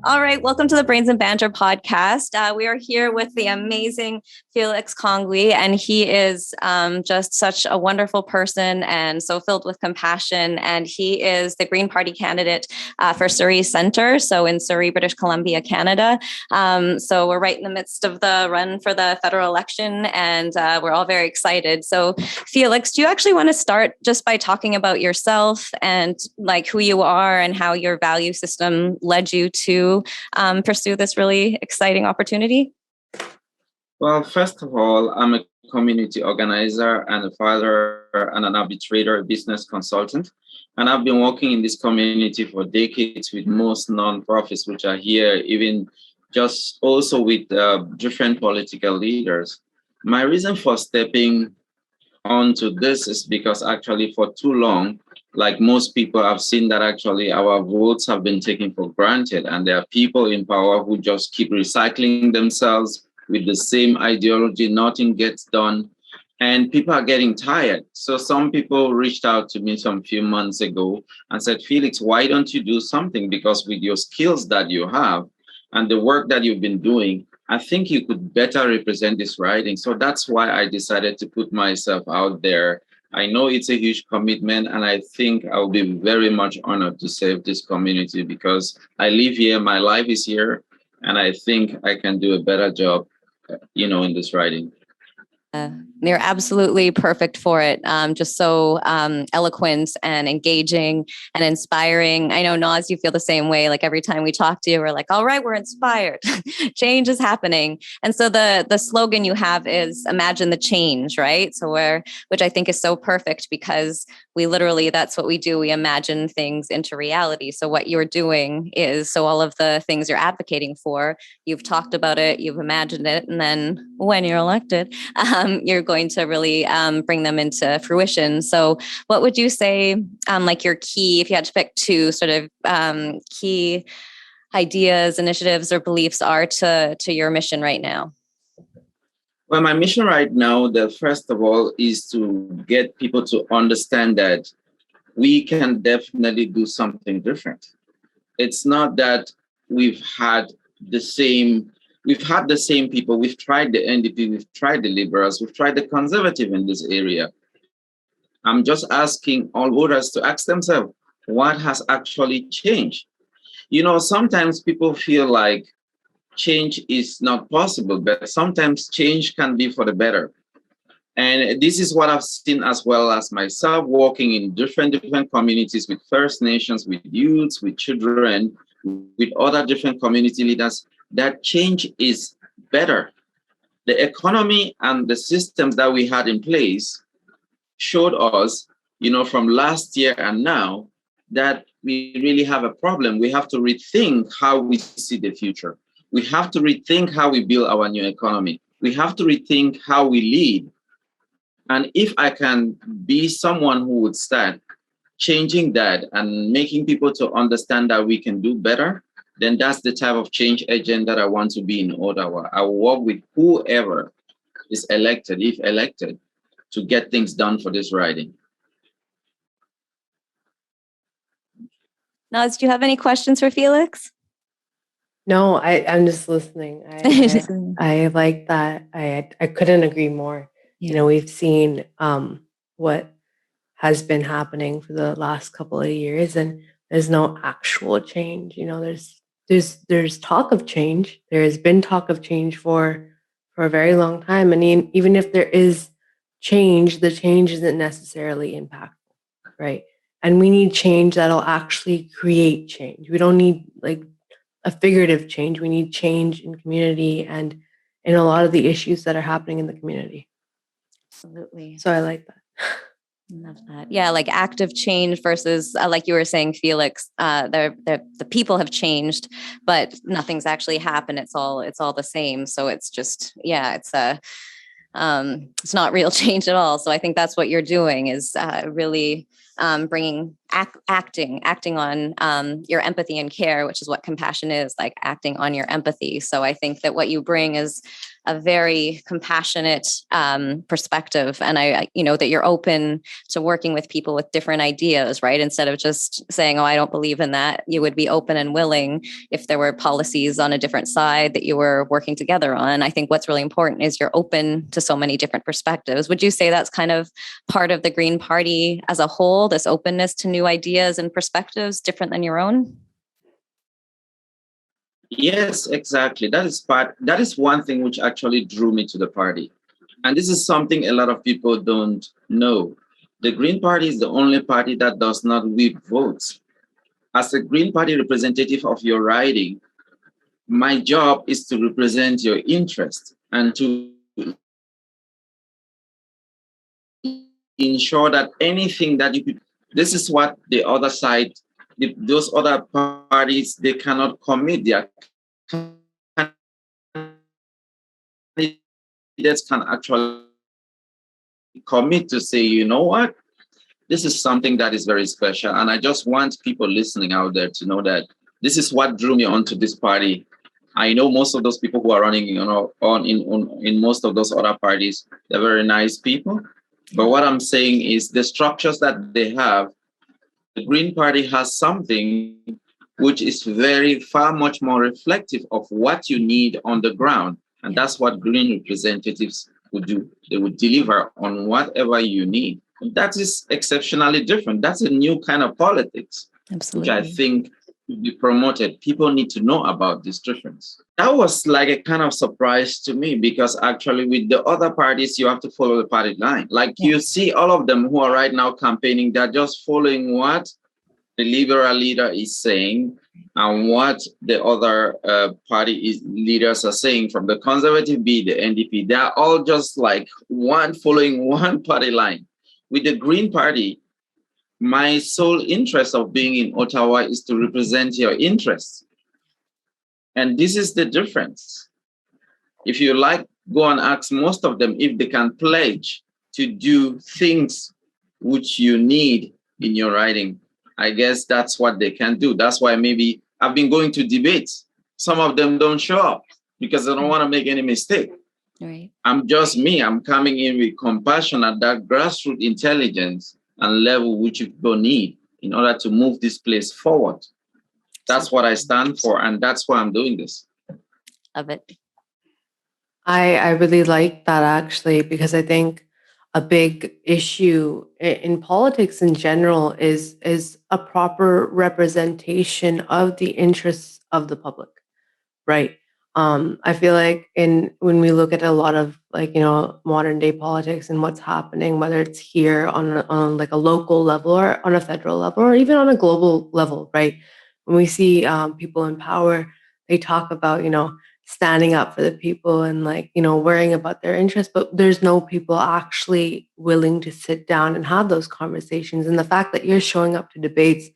All right, welcome to the Brains and Banter podcast. We are here with the amazing Felix Kongyuy, and he is just such a wonderful person and so filled with compassion. And he is the Green Party candidate for Surrey Centre, so in Surrey, British Columbia, Canada. So we're right in the midst of the run for the federal election, and we're all very excited. So Felix, do you actually want to start just by talking about yourself and like who you are and how your value system led you to pursue this really exciting opportunity? Well, first of all, I'm a community organizer and a father and an arbitrator, a business consultant. And I've been working in this community for decades with most nonprofits which are here, even just also with different political leaders. My reason for stepping onto this is because actually for too long, like most people, have seen that actually our votes have been taken for granted, and there are people in power who just keep recycling themselves with the same ideology. Nothing gets done, and people are getting tired. So some people reached out to me some few months ago and said, Felix, why don't you do something? Because with your skills that you have and the work that you've been doing, I think you could better represent this riding. So that's why I decided to put myself out there. I know it's a huge commitment, and I think I'll be very much honored to serve this community because I live here, my life is here, and I think I can do a better job, in this riding. You're absolutely perfect for it. Just so eloquent and engaging and inspiring. I know, Naaz, you feel the same way. Like every time we talk to you, we're like, all right, we're inspired. Change is happening. And so the slogan you have is imagine the change, right? So which I think is so perfect because we literally, that's what we do. We imagine things into reality. So what you're doing is, so all of the things you're advocating for, you've talked about it, you've imagined it. And then when you're elected, you're going to really bring them into fruition. So what would you say, like your key, if you had to pick two sort of key ideas, initiatives, or beliefs are to your mission right now? Well, my mission right now, first of all, is to get people to understand that we can definitely do something different. It's not that we've had the same people. We've tried the NDP, we've tried the Liberals, we've tried the Conservative in this area. I'm just asking all voters to ask themselves, what has actually changed? Sometimes people feel like change is not possible, but sometimes change can be for the better. And this is what I've seen as well as myself working in different communities with First Nations, with youths, with children, with other different community leaders, that change is better. The economy and the systems that we had in place showed us, from last year and now, that we really have a problem. We have to rethink how we see the future. We have to rethink how we build our new economy. We have to rethink how we lead. And if I can be someone who would start changing that and making people to understand that we can do better, then that's the type of change agent that I want to be in Ottawa. I will work with whoever is elected, if elected, to get things done for this riding. Naaz, do you have any questions for Felix? No, I'm just listening. I like that. I couldn't agree more. Yeah. We've seen what has been happening for the last couple of years, and there's no actual change. There's talk of change. There has been talk of change for a very long time. And even if there is change, the change isn't necessarily impactful, right? And we need change that'll actually create change. We don't need like a figurative change. We need change in community and in a lot of the issues that are happening in the community. Absolutely. So I like that. Love that. Yeah, like active change versus, like you were saying, Felix, the people have changed, but nothing's actually happened. It's all the same. So it's just, it's not real change at all. So I think that's what you're doing is really bringing acting on your empathy and care, which is what compassion is, like acting on your empathy. So I think that what you bring is a very compassionate perspective, and I that you're open to working with people with different ideas, right? Instead of just saying, "Oh, I don't believe in that," you would be open and willing if there were policies on a different side that you were working together on. I think what's really important is you're open to so many different perspectives. Would you say that's kind of part of the Green Party as a whole, this openness to new ideas and perspectives different than your own? Yes, exactly. That is one thing which actually drew me to the party. And this is something a lot of people don't know. The Green Party is the only party that does not whip votes. As a Green Party representative of your riding, my job is to represent your interest and to ensure that anything that this is what the other side, those other parties, they cannot commit. Their candidates can actually commit to say, you know what, this is something that is very special. And I just want people listening out there to know that this is what drew me onto this party. I know most of those people who are running in most of those other parties, they're very nice people. But what I'm saying is the structures that they have, the Green Party has something which is far much more reflective of what you need on the ground. And that's what Green representatives would do. They would deliver on whatever you need. That is exceptionally different. That's a new kind of politics, Absolutely. which I think should be promoted. People need to know about this difference. That was like a kind of surprise to me, because actually with the other parties, you have to follow the party line. Like you see all of them who are right now campaigning, they're just following what the liberal leader is saying and what the other leaders are saying, from the conservative be the NDP. They're all just like following one party line. With the Green Party, my sole interest of being in Ottawa is to represent your interests. And this is the difference. If you like, go and ask most of them if they can pledge to do things which you need in your riding. I guess that's what they can do. That's why maybe I've been going to debates. Some of them don't show up because they don't want to make any mistake. Right. I'm just me. I'm coming in with compassion at that grassroots intelligence and level which people need in order to move this place forward. That's what I stand for, and that's why I'm doing this. Love it. I really like that, actually, because I think a big issue in politics in general is a proper representation of the interests of the public, right? I feel like when we look at a lot of modern day politics and what's happening, whether it's here on like a local level or on a federal level or even on a global level, right? When we see people in power, they talk about standing up for the people and worrying about their interests, but there's no people actually willing to sit down and have those conversations. And the fact that you're showing up to debates,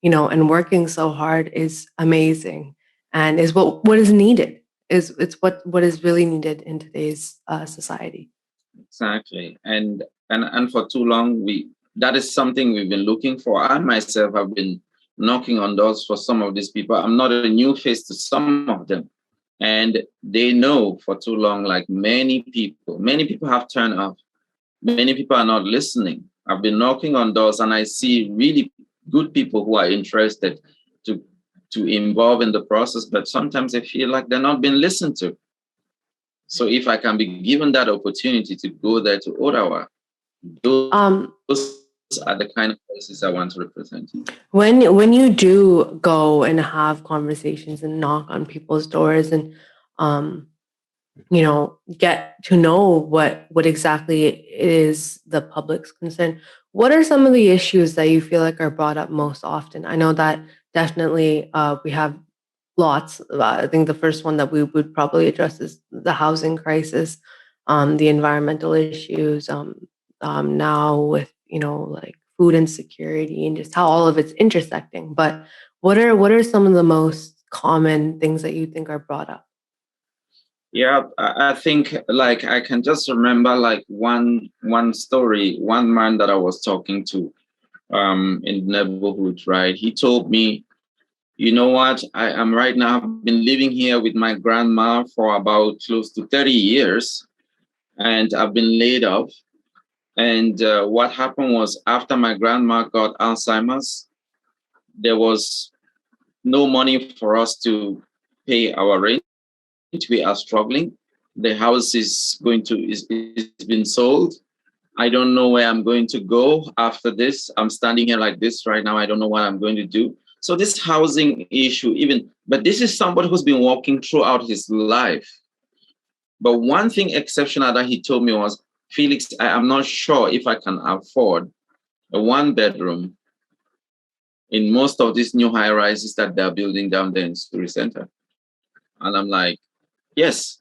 and working so hard is amazing, and is what is needed. It's what is really needed in today's society. Exactly, and for too long that is something we've been looking for. I myself have been knocking on doors for some of these people. I'm not a new face to some of them. And they know for too long, like many people have turned off. Many people are not listening. I've been knocking on doors and I see really good people who are interested to involve in the process, but sometimes they feel like they're not being listened to. So if I can be given that opportunity to go there to Ottawa, those are the kind of places I want to represent. When you do go and have conversations and knock on people's doors and get to know what exactly is the public's concern, what are some of the issues that you feel like are brought up most often? I know that definitely we have lots. I think the first one that we would probably address is the housing crisis, the environmental issues, now with like food insecurity and just how all of it's intersecting. But what are some of the most common things that you think are brought up? Yeah, I think like I can just remember like one story, one man that I was talking to in the neighborhood, right? He told me, you know what, I am right now, I've been living here with my grandma for about close to 30 years, and I've been laid off. And what happened was after my grandma got Alzheimer's, there was no money for us to pay our rent. We are struggling. The house is been sold. I don't know where I'm going to go after this. I'm standing here like this right now. I don't know what I'm going to do. So this housing issue, but this is somebody who's been walking throughout his life. But one thing exceptional that he told me was, Felix, I am not sure if I can afford a 1-bedroom in most of these new high rises that they're building down there in Surrey Centre. And I'm like, yes,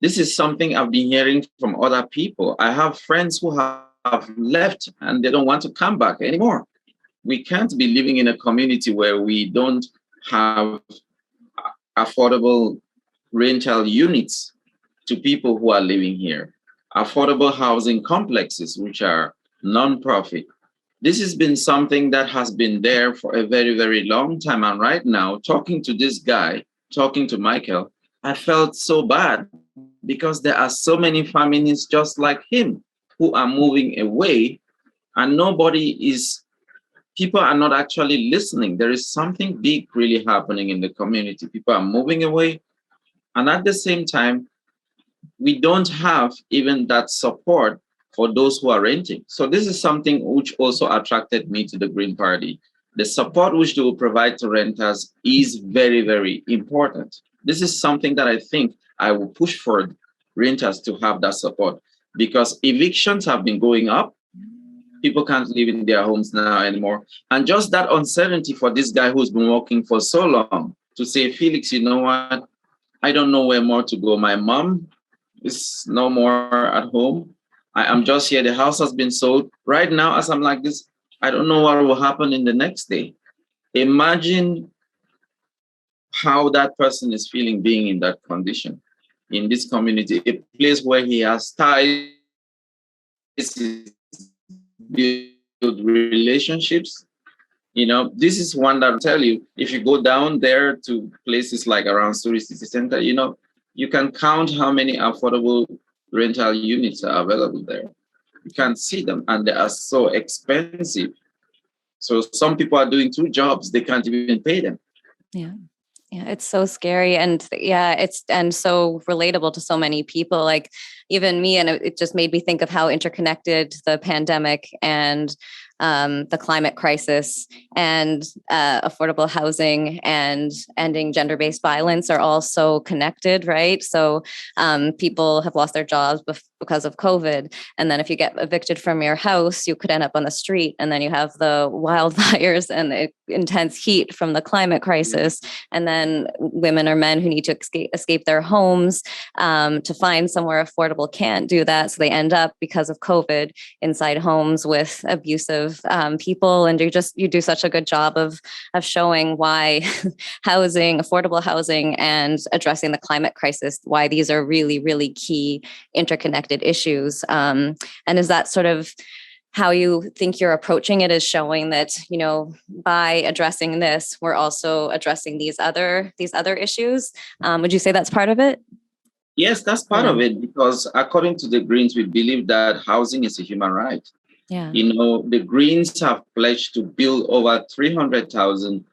this is something I've been hearing from other people. I have friends who have left and they don't want to come back anymore. We can't be living in a community where we don't have affordable rental units to people who are living here, affordable housing complexes, which are non-profit. This has been something that has been there for a very, very long time. And right now, talking to this guy, talking to Michael, I felt so bad because there are so many families just like him who are moving away, and people are not actually listening. There is something big really happening in the community. People are moving away. And at the same time, we don't have even that support for those who are renting. So this is something which also attracted me to the Green Party. The support which they will provide to renters is very, very important. This is something that I think I will push for renters to have that support, because evictions have been going up. People can't live in their homes now anymore. And just that uncertainty for this guy who's been working for so long to say, Felix, you know what? I don't know where more to go. My mom is no more at home. I am just here. The house has been sold. Right now, as I'm like this, I don't know what will happen in the next day. Imagine how that person is feeling being in that condition, in this community, a place where he has ties, build relationships. This is one that will tell you, if you go down there to places like around Surrey City Centre, you can count how many affordable rental units are available there. You can't see them, and they are so expensive. So some people are doing 2 jobs, they can't even pay them. Yeah. Yeah, it's so scary. And and so relatable to so many people, like even me. And it just made me think of how interconnected the pandemic and the climate crisis and affordable housing and ending gender-based violence are all so connected, right? So people have lost their jobs because of COVID. And then if you get evicted from your house, you could end up on the street. And then you have the wildfires and the intense heat from the climate crisis. And then women or men who need to escape their homes to find somewhere affordable can't do that. So they end up, because of COVID, inside homes with abusive people. And you do such a good job of showing why affordable housing and addressing the climate crisis, why these are really, really key interconnected issues. And is that sort of how you think you're approaching it, is showing that, by addressing this, we're also addressing these other issues? Would you say that's part of it? Yes, that's part of it, because according to the Greens, we believe that housing is a human right. Yeah. The Greens have pledged to build over 300,000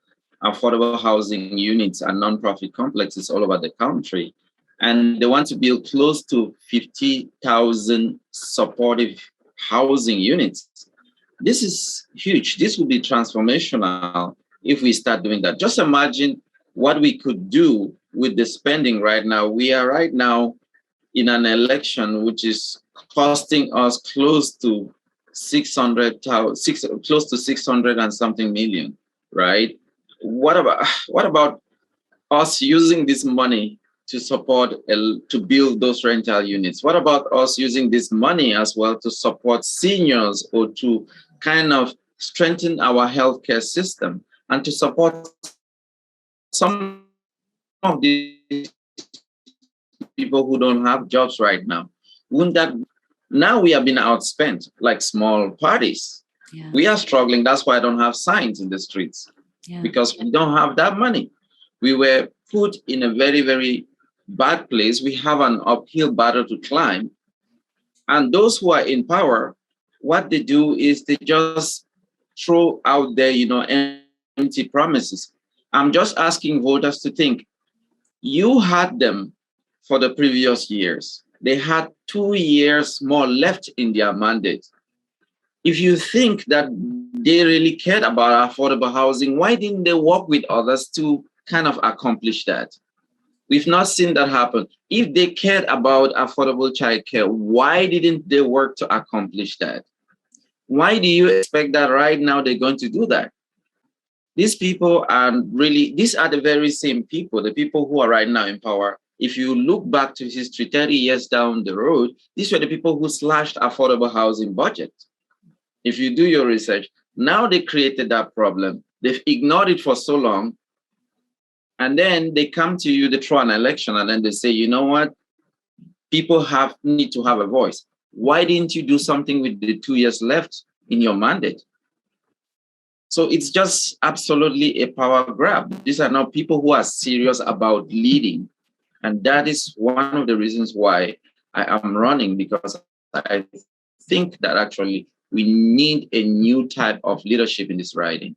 affordable housing units and nonprofit complexes all over the country. And they want to build close to 50,000 supportive housing units. This is huge. This will be transformational if we start doing that. Just imagine what we could do with the spending right now. We are right now in an election which is costing us close to 600 and something million, right? What about us using this money to support, to build those rental units? What about us using this money as well to support seniors, or to kind of strengthen our healthcare system and to support some of these people who don't have jobs right now? Wouldn't that, now we have been outspent like small parties. Yeah. We are struggling. That's why I don't have signs in the streets, because we don't have that money. We were put in a very, very bad place. We have an uphill battle to climb. And those who are in power, what they do is they just throw out there, empty promises. I'm just asking voters to think, you had them for the previous years. They had 2 years more left in their mandate. If you think that they really cared about affordable housing, why didn't they work with others to kind of accomplish that? We've not seen that happen. If they cared about affordable childcare, why didn't they work to accomplish that? Why do you expect that right now they're going to do that? These people these are the very same people, the people who are right now in power. If you look back to history 30 years down the road, these were the people who slashed affordable housing budget. If you do your research, now they created that problem. They've ignored it for so long. And then they come to you, they throw an election, and then they say, you know what? People need to have a voice. Why didn't you do something with the 2 years left in your mandate? So it's just absolutely a power grab. These are not people who are serious about leading. And that is one of the reasons why I am running, because I think that actually we need a new type of leadership in this riding.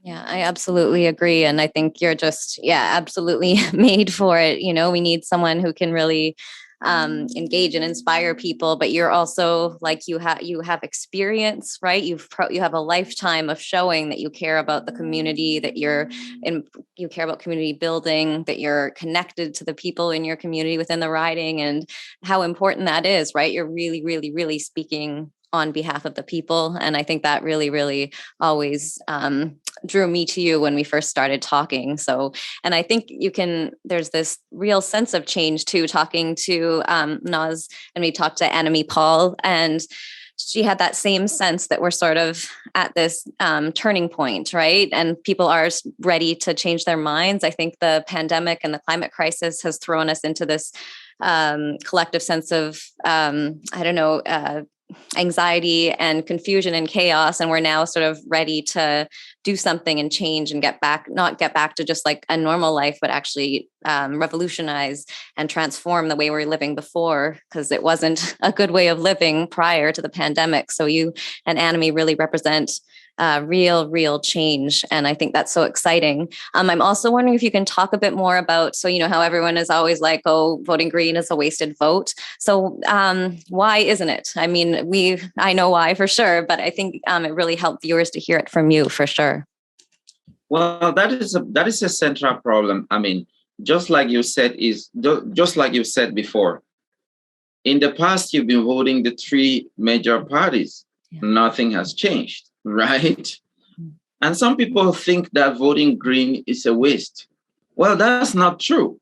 Yeah, I absolutely agree. And I think you're just, absolutely made for it. We need someone who can really engage and inspire people, but you're also like, you have experience, right? You have a lifetime of showing that you care about the community, that you care about community building, that you're connected to the people in your community within the riding, and how important that is, right? You're really, really, really speaking on behalf of the people. And I think that really, really always drew me to you when we first started talking. So, and I think there's this real sense of change too, talking to Naaz, and we talked to Annemie Paul, and she had that same sense that we're sort of at this turning point, right? And people are ready to change their minds. I think the pandemic and the climate crisis has thrown us into this collective sense of, anxiety and confusion and chaos. And we're now sort of ready to do something and change and not get back to just like a normal life, but actually revolutionize and transform the way we were living before, because it wasn't a good way of living prior to the pandemic. So you and Annemie really represent real change. And I think that's so exciting. I'm also wondering if you can talk a bit more about, so, how everyone is always like, oh, voting green is a wasted vote. So why isn't it? I mean, I know why for sure, but I think it really helped viewers to hear it from you for sure. Well, that is a central problem. I mean, just like you said before, in the past, you've been voting the three major parties. Yeah. Nothing has changed, right? And some people think that voting green is a waste. Well, that's not true.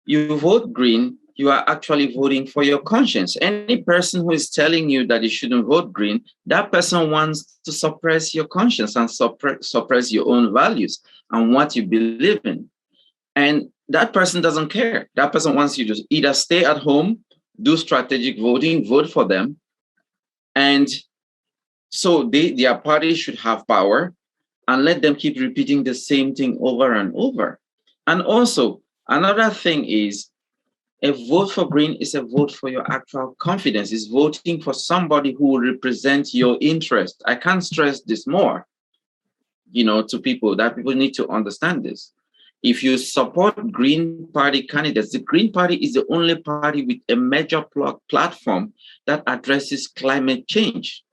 You vote green, you are actually voting for your conscience. Any person who is telling you that you shouldn't vote green, that person wants to suppress your conscience and suppress your own values and what you believe in. And that person doesn't care. That person wants you to either stay at home, do strategic voting, vote for them. And so their party should have power, and let them keep repeating the same thing over and over. And also, another thing is, a vote for green is a vote for your actual confidence. It's voting for somebody who will represent your interest. I can't stress this more, to people, that people need to understand this. If you support Green Party candidates, the Green Party is the only party with a major platform that addresses climate change,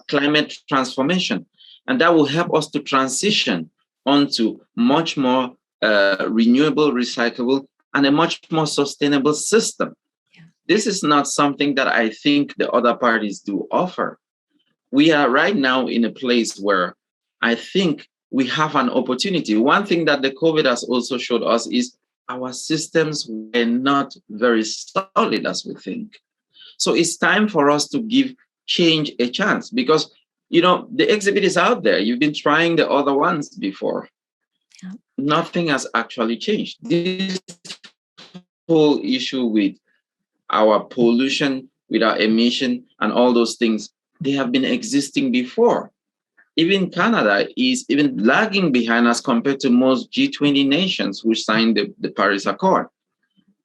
climate transformation. And that will help us to transition onto much more renewable, recyclable, and a much more sustainable system. Yeah. This is not something that I think the other parties do offer. We are right now in a place where I think we have an opportunity. One thing that the COVID has also showed us is our systems were not very solid as we think. So it's time for us to give change a chance, because, the exhibit is out there. You've been trying the other ones before. Yeah. Nothing has actually changed. This whole issue with our pollution without emission and all those things, they have been existing before. Even Canada is even lagging behind us compared to most G20 nations who signed the Paris Accord.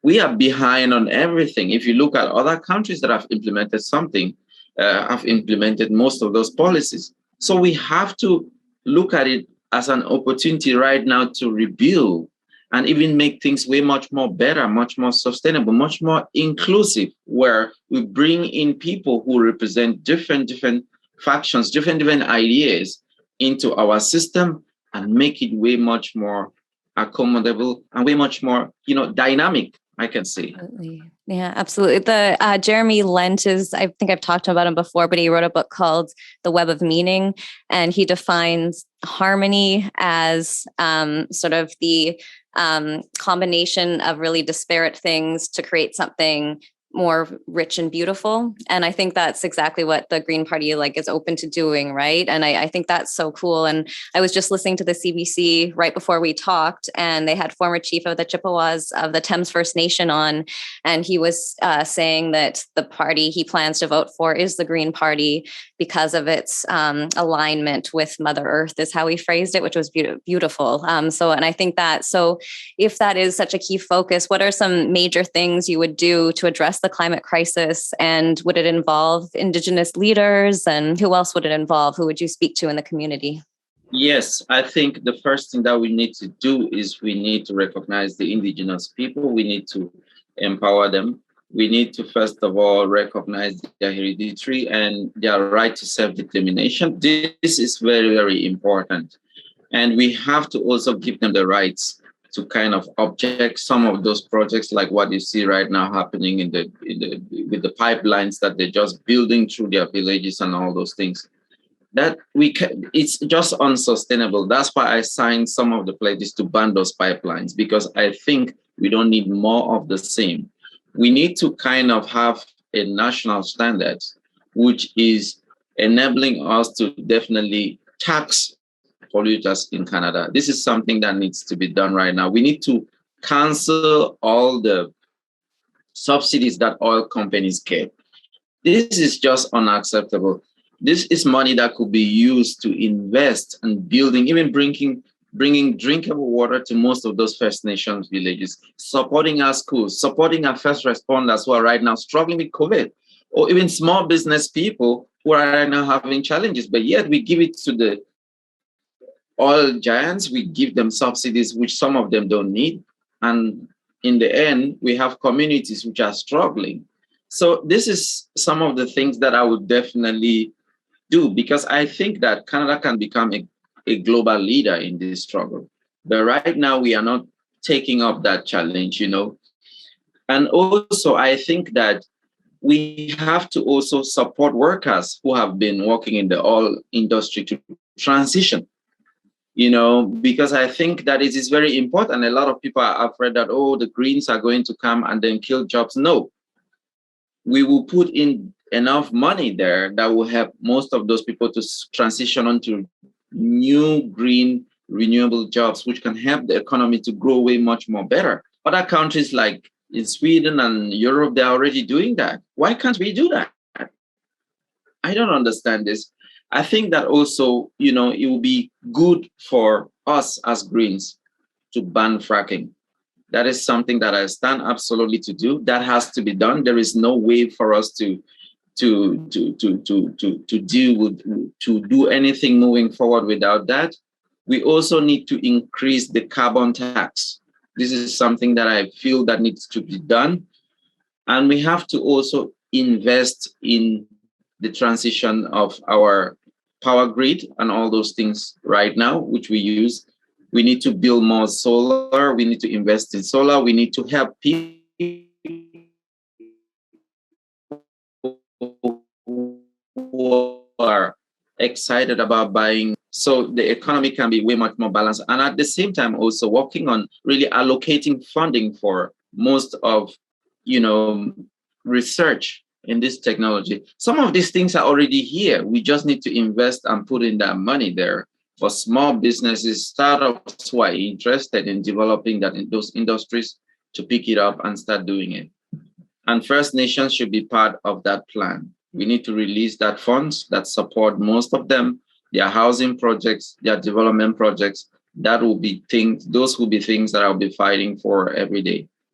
We are behind on everything. If you look at other countries that have implemented something, have implemented most of those policies. So we have to look at it as an opportunity right now to rebuild and even make things way much more better, much more sustainable, much more inclusive, where we bring in people who represent different factions, different ideas into our system and make it way much more accommodable and way much more, dynamic, I can say. Absolutely. Yeah, absolutely. The Jeremy Lent is, I think I've talked about him before, but he wrote a book called The Web of Meaning, and he defines harmony as sort of the combination of really disparate things to create something more rich and beautiful. And I think that's exactly what the Green Party is open to doing, right? And I think that's so cool. And I was just listening to the CBC right before we talked, and they had former chief of the Chippewas of the Thames First Nation on, and he was saying that the party he plans to vote for is the Green Party because of its alignment with Mother Earth, is how he phrased it, which was beautiful. And I think that, so if that is such a key focus, what are some major things you would do to address the climate crisis? And would it involve Indigenous leaders? And who else would it involve? Who would you speak to in the community? Yes, I think the first thing that we need to do is we need to recognize the Indigenous people. We need to empower them. We need to, first of all, recognize their hereditary and their right to self-determination. This is very, very important. And we have to also give them the rights to kind of object some of those projects, like what you see right now happening with the pipelines that they're just building through their villages and all those things. That it's just unsustainable. That's why I signed some of the pledges to ban those pipelines, because I think we don't need more of the same. We need to kind of have a national standard, which is enabling us to definitely tax polluters in Canada. This is something that needs to be done right now. We need to cancel all the subsidies that oil companies get. This is just unacceptable. This is money that could be used to invest in building, even bringing drinkable water to most of those First Nations villages, supporting our schools, supporting our first responders who are right now struggling with COVID, or even small business people who are right now having challenges. But yet we give it to the oil giants, we give them subsidies, which some of them don't need. And in the end, we have communities which are struggling. So this is some of the things that I would definitely do, because I think that Canada can become a global leader in this struggle. But right now, we are not taking up that challenge, And also, I think that we have to also support workers who have been working in the oil industry to transition. Because I think that it is very important. A lot of people are afraid that, the Greens are going to come and then kill jobs. No, we will put in enough money there that will help most of those people to transition onto new green renewable jobs, which can help the economy to grow way much more better. Other countries like in Sweden and Europe, they're already doing that. Why can't we do that? I don't understand this. I think that also, it will be good for us as Greens to ban fracking. That is something that I stand absolutely to do. That has to be done. There is no way for us to do anything moving forward without that. We also need to increase the carbon tax. This is something that I feel that needs to be done. And we have to also invest in the transition of our power grid and all those things right now, which we use. We need to build more solar. We need to invest in solar. We need to help people who are excited about buying, so the economy can be way much more balanced. And at the same time, also working on really allocating funding for most of, research in this technology. Some of these things are already here. We just need to invest and put in that money there for small businesses, startups who are interested in developing that in those industries to pick it up and start doing it. And First Nations should be part of that plan. We need to release that funds that support most of them, their housing projects, their development projects. That will be things, those will be things that I'll be fighting for every day.